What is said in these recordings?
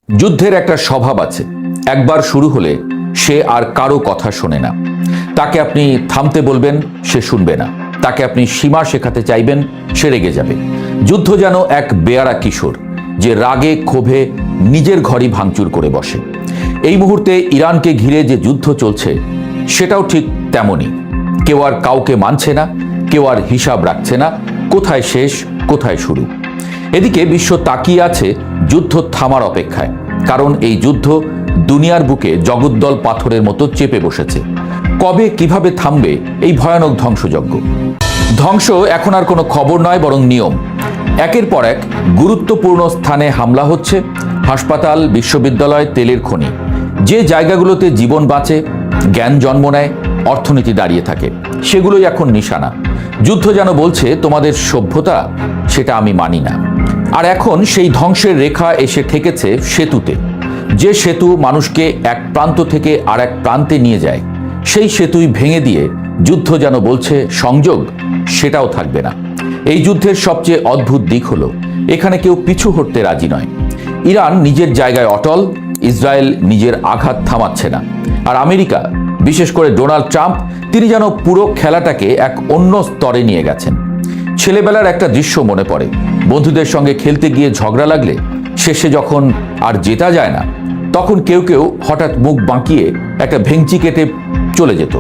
যুদ্ধের একটা স্বভাব আছে, একবার শুরু হলে সে আর কারো কথা শোনে না। তাকে আপনি থামতে বলবেন, সে শুনবে না। তাকে আপনি সীমা শেখাতে চাইবেন, সে রেগে যাবে। যুদ্ধ যেন এক বেয়ারা কিশোর, যে রাগে ক্ষোভে নিজের ঘরই ভাঙচুর করে বসে। এই মুহূর্তে ইরানকে ঘিরে যে যুদ্ধ চলছে, সেটাও ঠিক তেমনই। কেউ আর কাউকে মানছে না, কেউ আর হিসাব রাখছে না, কোথায় শেষ কোথায় শুরু। এদিকে বিশ্ব তাকিয়ে আছে যুদ্ধ থামার অপেক্ষায়, কারণ এই যুদ্ধ দুনিয়ার বুকে জগদ্দল পাথরের মতো চেপে বসেছে। কবে কিভাবে থামবে এই ভয়ানক ধ্বংসযজ্ঞ? ধ্বংস এখন আর কোনো খবর নয়, বরং নিয়ম। একের পর এক গুরুত্বপূর্ণ স্থানে হামলা হচ্ছে। হাসপাতাল, বিশ্ববিদ্যালয়, তেলের খনি, যে জায়গাগুলোতে জীবন বাঁচে, জ্ঞান জন্ম নেয়, অর্থনীতি দাঁড়িয়ে থাকে, সেগুলোই এখন নিশানা। যুদ্ধ যেন বলছে, তোমাদের সভ্যতা সেটা আমি মানি না। আর এখন সেই ধ্বংসের রেখা এসে ঠেকেছে সেতুতে। যে সেতু মানুষকে এক প্রান্ত থেকে আর এক প্রান্তে নিয়ে যায়, সেই সেতুই ভেঙে দিয়ে যুদ্ধ যেন বলছে সংযোগ সেটাও থাকবে না। এই যুদ্ধের সবচেয়ে অদ্ভুত দিক হলো, এখানে কেউ পিছু হটতে রাজি নয়। ইরান নিজের জায়গায় অটল, ইসরায়েল নিজের আঘাত থামাচ্ছে না। আর আমেরিকা, বিশেষ করে ডোনাল্ড ট্রাম্প, তিনি যেন পুরো খেলাটাকে এক অন্য স্তরে নিয়ে গেছেন। ছেলেবেলার একটা দৃশ্য মনে পড়ে। বন্ধুদের সঙ্গে খেলতে গিয়ে ঝগড়া লাগলে শেষে যখন আর জেতা যায় না, তখন কেউ কেউ হঠাৎ মুখ বাঁকিয়ে একটা ভেঙচি কেটে চলে যেত,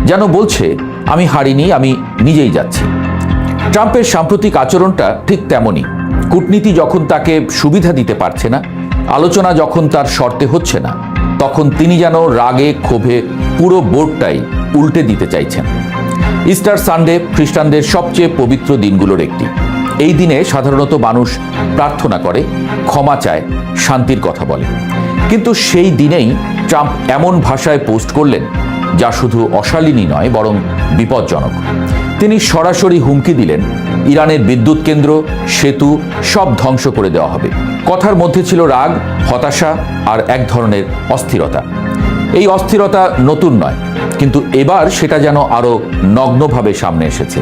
যেন বলছে আমি হারিনি, আমি নিজেই যাচ্ছি। ট্রাম্পের সাম্প্রতিক আচরণটা ঠিক তেমনই। কূটনীতি যখন তাকে সুবিধা দিতে পারছে না, আলোচনা যখন তার শর্তে হচ্ছে না, তখন তিনি যেন রাগে ক্ষোভে পুরো বোর্ডটাই উল্টে দিতে চাইছেন। ইস্টার সানডে খ্রিস্টানদের সবচেয়ে পবিত্র দিনগুলোর একটি। এই দিনে সাধারণত মানুষ প্রার্থনা করে, ক্ষমা চায়, শান্তির কথা বলে। কিন্তু সেই দিনেই ট্রাম্প এমন ভাষায় পোস্ট করলেন, যা শুধু অশালীনই নয়, বরং বিপজ্জনক। তিনি সরাসরি হুমকি দিলেন, ইরানের বিদ্যুৎ কেন্দ্র, সেতু সব ধ্বংস করে দেওয়া হবে। কথার মধ্যে ছিল রাগ, হতাশা আর এক ধরনের অস্থিরতা। এই অস্থিরতা নতুন নয়, কিন্তু এবার সেটা যেন আরো নগ্নভাবে সামনে এসেছে।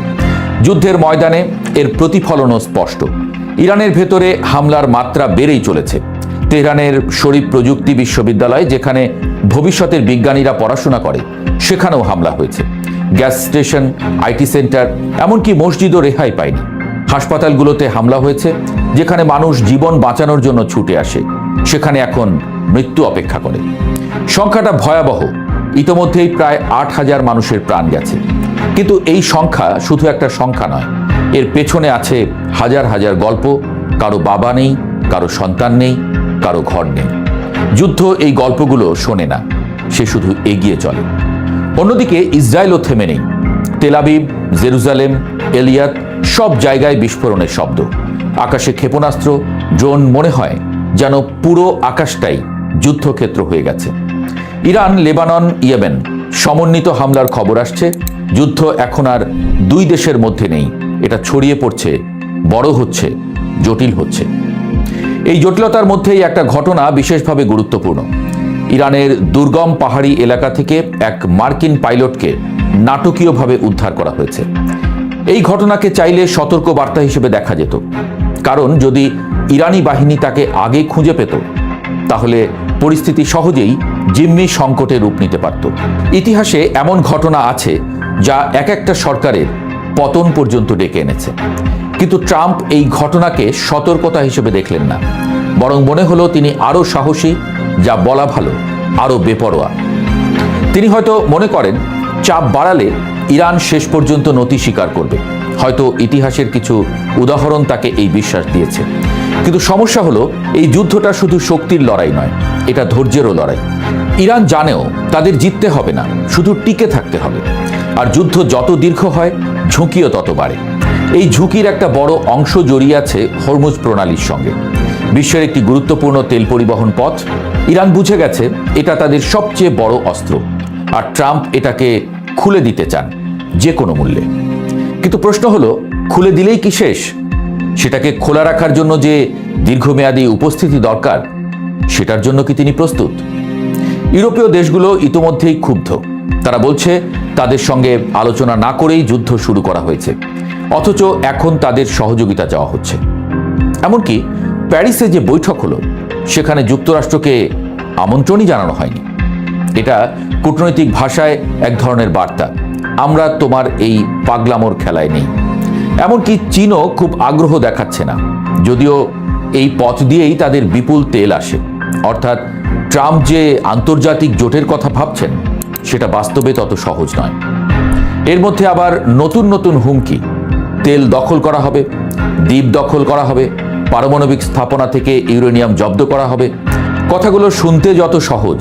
যুদ্ধের ময়দানে এর প্রতিফলনও স্পষ্ট। ইরানের ভেতরে হামলার মাত্রা বেড়েই চলেছে। তেহরানের শরীফ প্রযুক্তি বিশ্ববিদ্যালয়, যেখানে ভবিষ্যতের বিজ্ঞানীরা পড়াশোনা করে, সেখানেও হামলা হয়েছে। গ্যাস স্টেশন, আইটি সেন্টার, এমনকি মসজিদও রেহাই পায়নি। হাসপাতালগুলোতে হামলা হয়েছে, যেখানে মানুষ জীবন বাঁচানোর জন্য ছুটে আসে, সেখানে এখন মৃত্যু অপেক্ষা করে। সংখ্যাটা ভয়াবহ। ইতোমধ্যেই প্রায় 8,000 মানুষের প্রাণ গেছে। কিন্তু এই সংখ্যা শুধু একটা সংখ্যা নয়, এর পেছনে আছে হাজার হাজার গল্প। কারো বাবা নেই, কারো সন্তান নেই, কারো ঘর নেই। যুদ্ধ এই গল্পগুলো শোনে না, সে শুধু এগিয়ে চলে। অন্যদিকে ইসরায়েলও থেমে নেই। তেল আবিব, জেরুজালেম, এলিয়াত, সব জায়গায় বিস্ফোরণের শব্দ। আকাশে ক্ষেপণাস্ত্র, ড্রোন, মনে হয় যেন পুরো আকাশটাই যুদ্ধক্ষেত্র হয়ে গেছে। ইরান, লেবানন, ইয়েমেন সমন্বিত হামলার খবর আসছে। যুদ্ধ এখন আর দুই দেশের মধ্যে নেই, এটা ছড়িয়ে পড়ছে, বড় হচ্ছে, জটিল হচ্ছে। এই জটিলতার মধ্যেই একটা ঘটনা বিশেষভাবে গুরুত্বপূর্ণ। ইরানের দুর্গম পাহাড়ি এলাকা থেকে এক মার্কিন পাইলটকে নাটকীয়ভাবে উদ্ধার করা হয়েছে। এই ঘটনাকে চাইলে সতর্ক বার্তা হিসেবে দেখা যেত, কারণ যদি ইরানি বাহিনী তাকে আগে খুঁজে পেত, তাহলে পরিস্থিতি সহজেই জিম্মি সংকটে রূপ নিতে পারত। ইতিহাসে এমন ঘটনা আছে যা এক একটা সরকারের পতন পর্যন্ত ডেকে এনেছে। কিন্তু ট্রাম্প এই ঘটনাকে সতর্কতা হিসেবে দেখলেন না, বরং মনে হলো তিনি আরো সাহসী, যা বলা ভালো আরো বেপরোয়া। তিনি হয়তো মনে করেন চাপ বাড়ালে ইরান শেষ পর্যন্ত নতি স্বীকার করবে। হয়তো ইতিহাসের কিছু উদাহরণ তাকে এই বিশ্বাস দিয়েছে। কিন্তু সমস্যা হলো, এই যুদ্ধটা শুধু শক্তির লড়াই নয়, এটা ধৈর্যেরও লড়াই। ইরান জানেও তাদের জিততে হবে না, শুধু টিকে থাকতে হবে। আর যুদ্ধ যত দীর্ঘ হয়, ঝুঁকিও তত বাড়ে। এই ঝুঁকির একটা বড় অংশ জড়িয়ে আছে হরমুজ প্রণালীর সঙ্গে। বিশ্বের একটি গুরুত্বপূর্ণ তেল পরিবহন পথ। ইরান বুঝে গেছে এটা তাদের সবচেয়ে বড় অস্ত্র, আর ট্রাম্প এটাকে খুলে দিতে চান যে কোনো মূল্যে। কিন্তু প্রশ্ন হলো, খুলে দিলেই কি শেষ? সেটাকে খোলা রাখার জন্য যে দীর্ঘমেয়াদী উপস্থিতি দরকার, সেটার জন্য কি তিনি প্রস্তুত? ইউরোপীয় দেশগুলো ইতোমধ্যেই ক্ষুব্ধ। তারা বলছে তাদের সঙ্গে আলোচনা না করেই যুদ্ধ শুরু করা হয়েছে, অথচ এখন তাদের সহযোগিতা চাওয়া হচ্ছে। এমনকি প্যারিসে যে বৈঠক হলো, সেখানে যুক্তরাষ্ট্রকে আমন্ত্রণই জানানো হয়নি। এটা কূটনৈতিক ভাষায় এক ধরনের বার্তা, আমরা তোমার এই পাগলামোর খেলায় নেই। এমনকি চীনও খুব আগ্রহ দেখাচ্ছে না, যদিও এই পথ দিয়েই তাদের বিপুল তেল আসে। অর্থাৎ ট্রাম্প যে আন্তর্জাতিক জোটের কথা ভাবছেন সেটা বাস্তবে তত সহজ নয়। এর মধ্যে আবার নতুন নতুন হুমকি, তেল দখল করা হবে, দ্বীপ দখল করা হবে, পারমাণবিক স্থাপনা থেকে ইউরেনিয়াম জব্দ করা হবে। কথাগুলো শুনতে যত সহজ,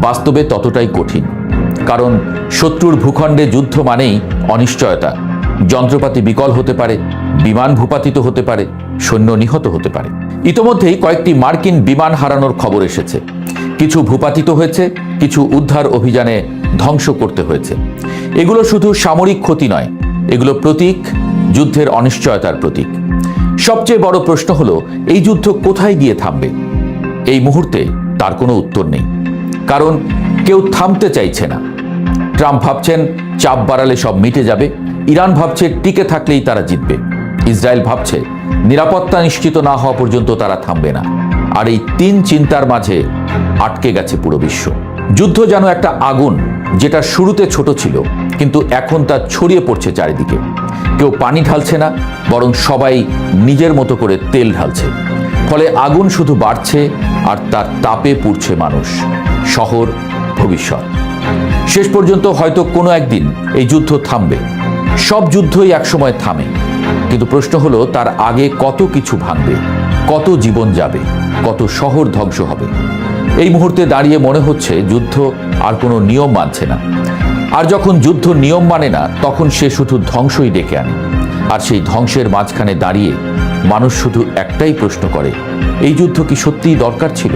বাস্তবে ততটাই কঠিন। কারণ শত্রুর ভূখণ্ডে যুদ্ধ মানেই অনিশ্চয়তা, যন্ত্রপাতি বিকল হতে পারে, বিমান ভূপাতিত হতে পারে, সৈন্য নিহত হতে পারে। ইতোমধ্যেই কয়েকটি মার্কিন বিমান হারানোর খবর এসেছে। কিছু ভূপাতিত হয়েছে, কিছু উদ্ধার অভিযানে ধ্বংস করতে হয়েছে। এগুলো শুধু সামরিক ক্ষতি নয়, এগুলো প্রতীক, যুদ্ধের অনিশ্চয়তার প্রতীক। সবচেয়ে বড় প্রশ্ন হলো, এই যুদ্ধ কোথায় গিয়ে থামবে? এই মুহূর্তে তার কোনো উত্তর নেই, কারণ কেউ থামতে চাইছে না। ট্রাম্প ভাবছেন চাপ বাড়ালে সব মিটে যাবে, ইরান ভাবছে টিকে থাকলেই তারা জিতবে, ইসরায়েল ভাবছে নিরাপত্তা নিশ্চিত না হওয়া পর্যন্ত তারা থামবে না। আর এই তিন চিন্তার মাঝে আটকে গেছে পুরো বিশ্ব। যুদ্ধ যেন একটা আগুন, যেটা শুরুতে ছোট ছিল কিন্তু এখন তা ছড়িয়ে পড়ছে চারিদিকে। কেউ পানি ঢালছে না, বরং সবাই নিজের মতো করে তেল ঢালছে। ফলে আগুন শুধু বাড়ছে আর তার তাপে পুড়ছে মানুষ, শহর, ভবিষ্যৎ। শেষ পর্যন্ত হয়তো কোনো একদিন এই যুদ্ধ থামবে। সব যুদ্ধই একসময় থামে, কিন্তু প্রশ্ন হলো তার আগে কত কিছু ভাঙবে, কত জীবন যাবে, কত শহর ধ্বংস হবে। এই মুহূর্তে দাঁড়িয়ে মনে হচ্ছে যুদ্ধ আর কোনো নিয়ম মানছে না। আর যখন যুদ্ধ নিয়ম মানে না, তখন সে শুধু ধ্বংসই ডেকে আনে। আর সেই ধ্বংসের মাঝখানে দাঁড়িয়ে মানুষ শুধু একটাই প্রশ্ন করে, এই যুদ্ধ কি সত্যিই দরকার ছিল?